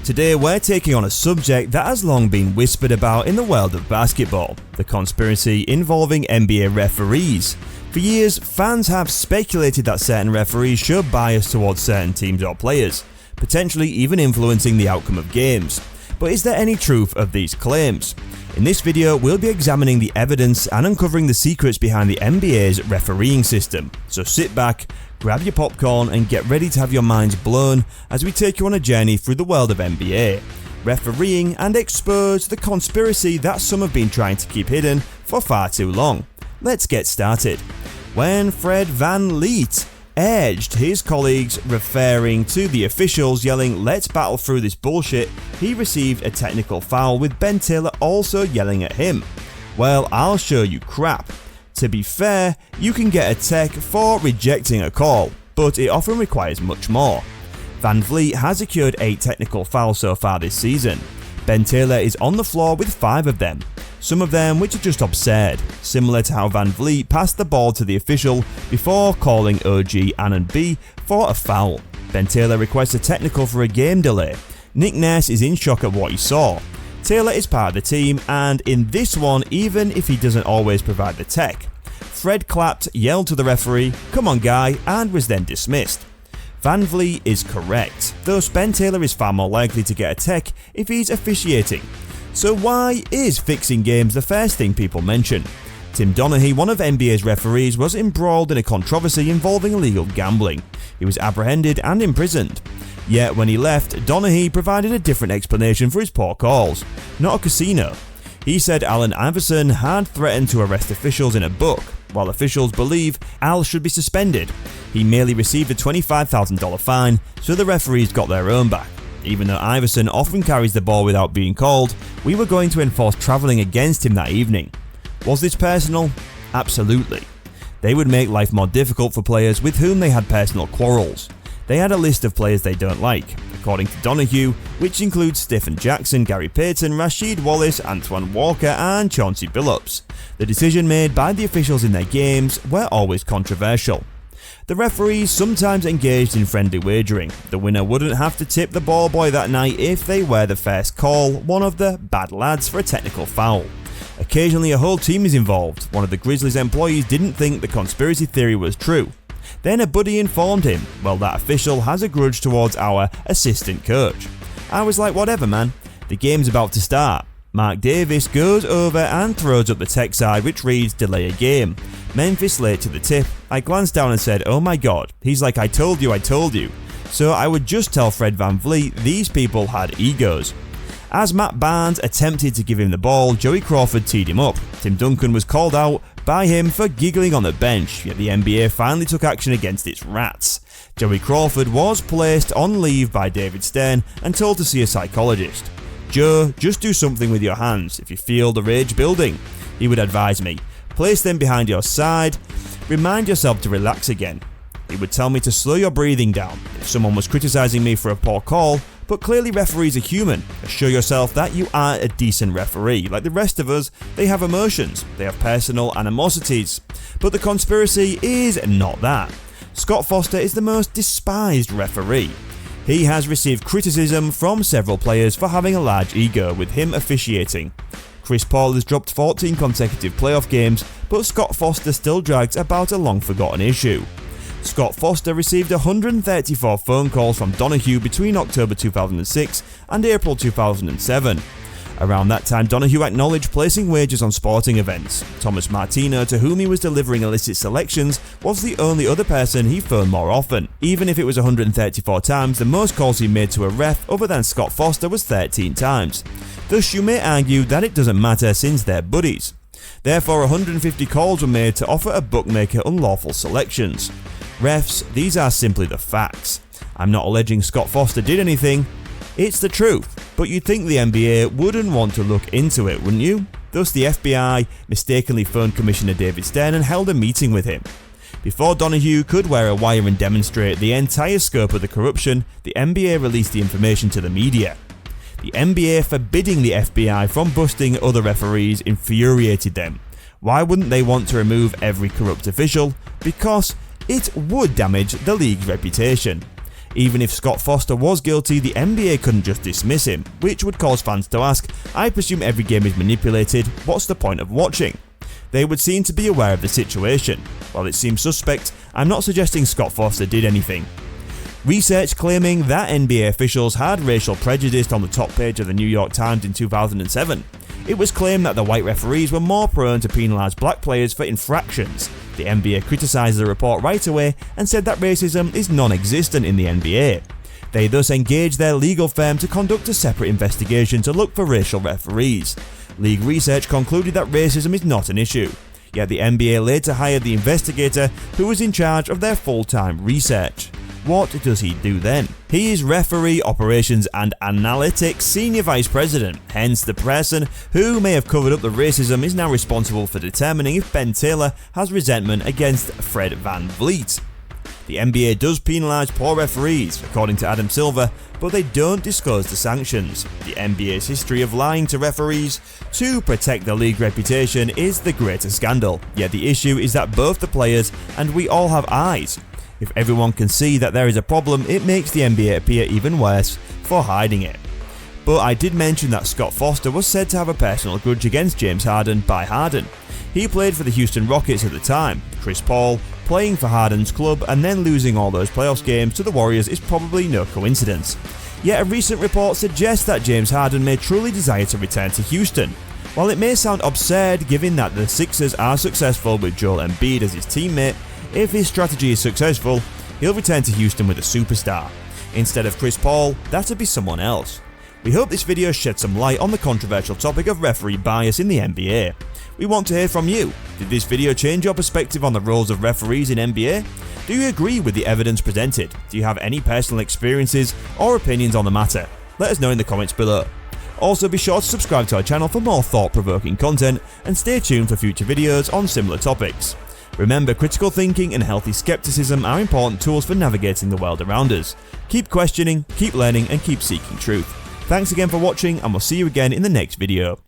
Today we're taking on a subject that has long been whispered about in the world of basketball, the conspiracy involving NBA referees. For years, fans have speculated that certain referees show bias towards certain teams or players, potentially even influencing the outcome of games. But is there any truth of these claims? In this video, we'll be examining the evidence and uncovering the secrets behind the NBA's refereeing system. So sit back, grab your popcorn and get ready to have your minds blown as we take you on a journey through the world of NBA, refereeing, and expose the conspiracy that some have been trying to keep hidden for far too long. Let's get started. When Fred VanVleet urged his colleagues, referring to the officials yelling "let's battle through this bullshit," he received a technical foul with Ben Taylor also yelling at him. Well, I'll show you crap. To be fair, you can get a tech for rejecting a call, but it often requires much more. VanVleet has secured 8 technical fouls so far this season. Ben Taylor is on the floor with 5 of them, some of them which are just absurd, similar to how VanVleet passed the ball to the official before calling OG Anunoby for a foul. Ben Taylor requests a technical for a game delay. Nick Nurse is in shock at what he saw. Taylor is part of the team, and in this one, even if he doesn't always provide the tech. Fred clapped, yelled to the referee, "Come on guy," and was then dismissed. VanVleet is correct, thus Ben Taylor is far more likely to get a tech if he's officiating. So why is fixing games the first thing people mention? Tim Donaghy, one of NBA's referees, was embroiled in a controversy involving illegal gambling. He was apprehended and imprisoned. Yet when he left, Donaghy provided a different explanation for his poor calls. Not a casino. He said Allen Iverson had threatened to arrest officials in a book, while officials believe Al should be suspended. He merely received a $25,000 fine, so the referees got their own back. Even though Iverson often carries the ball without being called, we were going to enforce travelling against him that evening. Was this personal? Absolutely. They would make life more difficult for players with whom they had personal quarrels. They had a list of players they don't like, according to Donaghy, which includes Stephen Jackson, Gary Payton, Rasheed Wallace, Antoine Walker, and Chauncey Billups. The decision made by the officials in their games were always controversial. The referees sometimes engaged in friendly wagering. The winner wouldn't have to tip the ball boy that night if they were the first call, one of the bad lads, for a technical foul. Occasionally a whole team is involved. One of the Grizzlies' employees didn't think the conspiracy theory was true. Then a buddy informed him, "Well, that official has a grudge towards our assistant coach." I was like, whatever man, the game's about to start. Mark Davis goes over and throws up the tech side which reads "delay a game." Memphis late to the tip. I glanced down and said, "Oh my god." He's like, I told you. So I would just tell Fred VanVleet these people had egos. As Matt Barnes attempted to give him the ball, Joey Crawford teed him up. Tim Duncan was called out by him for giggling on the bench, yet the NBA finally took action against its rats. Joey Crawford was placed on leave by David Stern and told to see a psychologist. "Joe, just do something with your hands if you feel the rage building," he would advise me. "Place them behind your side. Remind yourself to relax again." He would tell me to slow your breathing down if someone was criticizing me for a poor call, but clearly referees are human. Assure yourself that you are a decent referee. Like the rest of us, they have emotions, they have personal animosities. But the conspiracy is not that. Scott Foster is the most despised referee. He has received criticism from several players for having a large ego, with him officiating. Chris Paul has dropped 14 consecutive playoff games, but Scott Foster still drags about a long-forgotten issue. Scott Foster received 134 phone calls from Donaghy between October 2006 and April 2007. Around that time, Donaghy acknowledged placing wagers on sporting events. Thomas Martino, to whom he was delivering illicit selections, was the only other person he phoned more often. Even if it was 134 times, the most calls he made to a ref other than Scott Foster was 13 times. Thus you may argue that it doesn't matter since they're buddies. Therefore 150 calls were made to offer a bookmaker unlawful selections. Refs, these are simply the facts. I'm not alleging Scott Foster did anything. It's the truth, but you'd think the NBA wouldn't want to look into it, wouldn't you? Thus the FBI mistakenly phoned Commissioner David Stern and held a meeting with him. Before Donaghy could wear a wire and demonstrate the entire scope of the corruption, the NBA released the information to the media. The NBA forbidding the FBI from busting other referees infuriated them. Why wouldn't they want to remove every corrupt official? Because it would damage the league's reputation. Even if Scott Foster was guilty, the NBA couldn't just dismiss him, which would cause fans to ask, I presume every game is manipulated, what's the point of watching? They would seem to be aware of the situation. While it seems suspect, I'm not suggesting Scott Foster did anything. Research claiming that NBA officials had racial prejudice on the top page of the New York Times in 2007. It was claimed that the white referees were more prone to penalise black players for infractions. The NBA criticised the report right away and said that racism is non-existent in the NBA. They thus engaged their legal firm to conduct a separate investigation to look for racial referees. League research concluded that racism is not an issue, yet the NBA later hired the investigator who was in charge of their full-time research. What does he do then? He is Referee Operations and Analytics Senior Vice President, hence the person who may have covered up the racism is now responsible for determining if Ben Taylor has resentment against Fred Vanvleet. The NBA does penalise poor referees, according to Adam Silver, but they don't disclose the sanctions. The NBA's history of lying to referees to protect the league reputation is the greater scandal, yet the issue is that both the players and we all have eyes. If everyone can see that there is a problem, it makes the NBA appear even worse for hiding it. But I did mention that Scott Foster was said to have a personal grudge against James Harden by Harden. He played for the Houston Rockets at the time. Chris Paul playing for Harden's club and then losing all those playoffs games to the Warriors is probably no coincidence. Yet a recent report suggests that James Harden may truly desire to return to Houston. While it may sound absurd given that the Sixers are successful with Joel Embiid as his teammate, if his strategy is successful, he'll return to Houston with a superstar. Instead of Chris Paul, that'd be someone else. We hope this video shed some light on the controversial topic of referee bias in the NBA. We want to hear from you. Did this video change your perspective on the roles of referees in NBA? Do you agree with the evidence presented? Do you have any personal experiences or opinions on the matter? Let us know in the comments below. Also, be sure to subscribe to our channel for more thought-provoking content and stay tuned for future videos on similar topics. Remember, critical thinking and healthy skepticism are important tools for navigating the world around us. Keep questioning, keep learning, and keep seeking truth. Thanks again for watching, and we'll see you again in the next video.